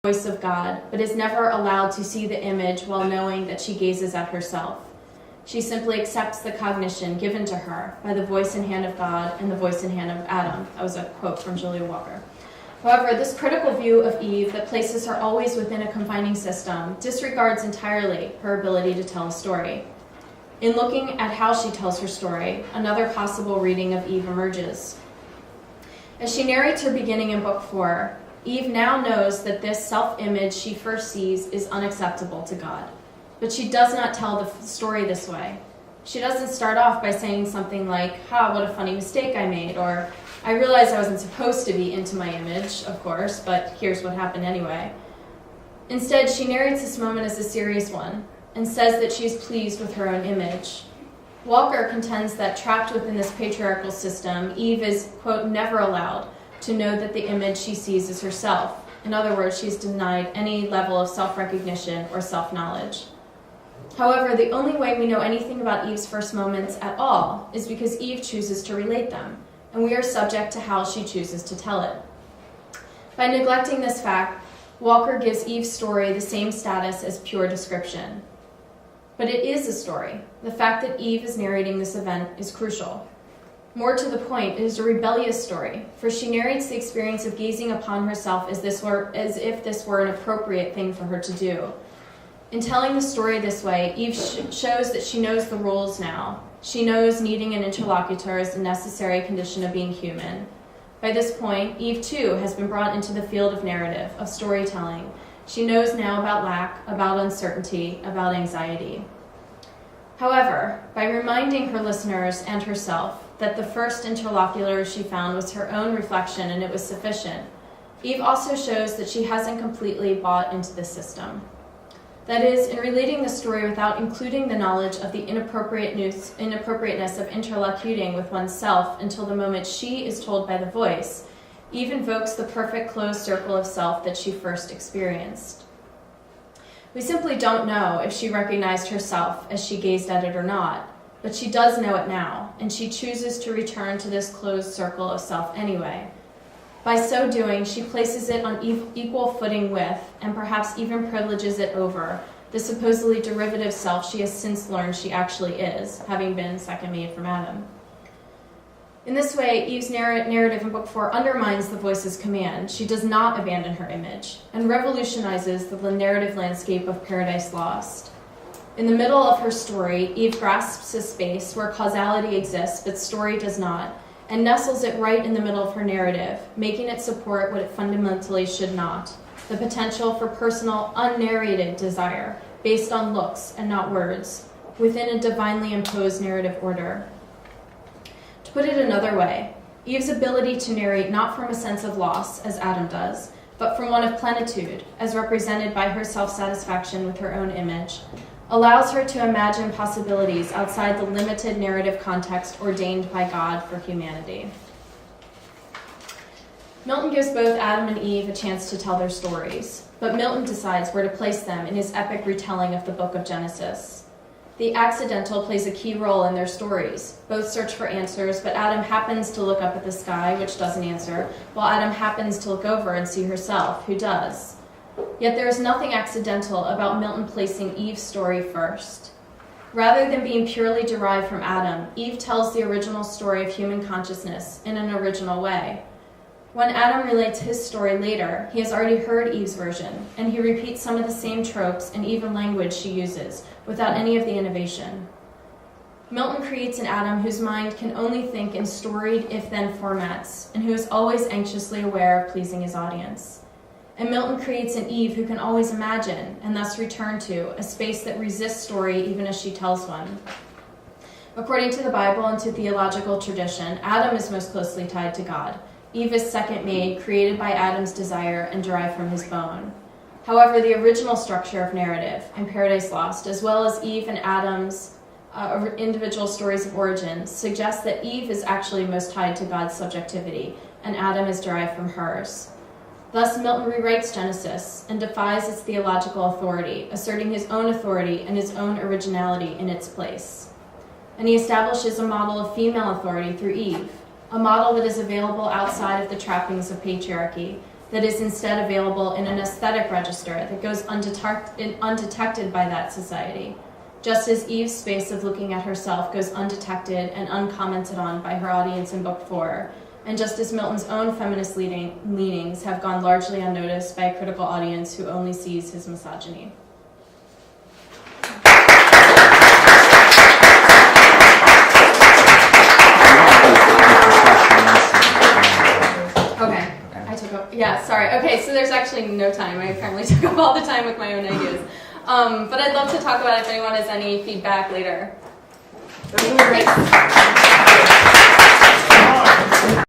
voice of God, but is never allowed to see the image while knowing that she gazes at herself. She simply accepts the cognition given to her by the voice and hand of God and the voice and hand of Adam. That was a quote from Julia Walker. However, this critical view of Eve that places her always within a confining system disregards entirely her ability to tell a story. In looking at how she tells her story, another possible reading of Eve emerges. As she narrates her beginning in Book 4, Eve now knows that this self-image she first sees is unacceptable to God. But she does not tell the story this way. She doesn't start off by saying something like, "Ha, what a funny mistake I made," or "I realized I wasn't supposed to be into my image, of course, but here's what happened anyway." Instead, she narrates this moment as a serious one and says that she is pleased with her own image. Walker contends that trapped within this patriarchal system, Eve is, quote, never allowed to know that the image she sees is herself. In other words, she's denied any level of self-recognition or self-knowledge. However, the only way we know anything about Eve's first moments at all is because Eve chooses to relate them, and we are subject to how she chooses to tell it. By neglecting this fact, Walker gives Eve's story the same status as pure description. But it is a story. The fact that Eve is narrating this event is crucial. More to the point, it is a rebellious story, for she narrates the experience of gazing upon herself as if this were an appropriate thing for her to do. In telling the story this way, Eve shows that she knows the rules now. She knows needing an interlocutor is a necessary condition of being human. By this point, Eve too has been brought into the field of narrative, of storytelling. She knows now about lack, about uncertainty, about anxiety. However, by reminding her listeners and herself that the first interlocutor she found was her own reflection and it was sufficient, Eve also shows that she hasn't completely bought into the system. That is, in relating the story without including the knowledge of the inappropriateness of interlocuting with oneself until the moment she is told by the voice, Eve invokes the perfect closed circle of self that she first experienced. We simply don't know if she recognized herself as she gazed at it or not, but she does know it now, and she chooses to return to this closed circle of self anyway. By so doing, she places it on equal footing with, and perhaps even privileges it over, the supposedly derivative self she has since learned she actually is, having been second made from Adam. In this way, Eve's narrative in Book 4 undermines the voice's command. She does not abandon her image, and revolutionizes the narrative landscape of Paradise Lost. In the middle of her story, Eve grasps a space where causality exists, but story does not, and nestles it right in the middle of her narrative, making it support what it fundamentally should not, the potential for personal, unnarrated desire, based on looks and not words, within a divinely imposed narrative order. To put it another way, Eve's ability to narrate not from a sense of loss, as Adam does, but from one of plenitude, as represented by her self-satisfaction with her own image, allows her to imagine possibilities outside the limited narrative context ordained by God for humanity. Milton gives both Adam and Eve a chance to tell their stories, but Milton decides where to place them in his epic retelling of the book of Genesis. The accidental plays a key role in their stories. Both search for answers, but Adam happens to look up at the sky, which doesn't answer, while Adam happens to look over and see herself, who does. Yet there is nothing accidental about Milton placing Eve's story first. Rather than being purely derived from Adam, Eve tells the original story of human consciousness in an original way. When Adam relates his story later, he has already heard Eve's version, and he repeats some of the same tropes and even language she uses, without any of the innovation. Milton creates an Adam whose mind can only think in storied if-then formats, and who is always anxiously aware of pleasing his audience. And Milton creates an Eve who can always imagine, and thus return to, a space that resists story even as she tells one. According to the Bible and to theological tradition, Adam is most closely tied to God. Eve is second made, created by Adam's desire and derived from his bone. However, the original structure of narrative in Paradise Lost, as well as Eve and Adam's individual stories of origin, suggests that Eve is actually most tied to God's subjectivity, and Adam is derived from hers. Thus, Milton rewrites Genesis and defies its theological authority, asserting his own authority and his own originality in its place. And he establishes a model of female authority through Eve, a model that is available outside of the trappings of patriarchy, that is instead available in an aesthetic register that goes undetected by that society, just as Eve's space of looking at herself goes undetected and uncommented on by her audience in Book 4, and just as Milton's own feminist leanings have gone largely unnoticed by a critical audience who only sees his misogyny. Yeah, sorry. Okay, so there's actually no time. I apparently took up all the time with my own ideas. But I'd love to talk about it if anyone has any feedback later. Thanks.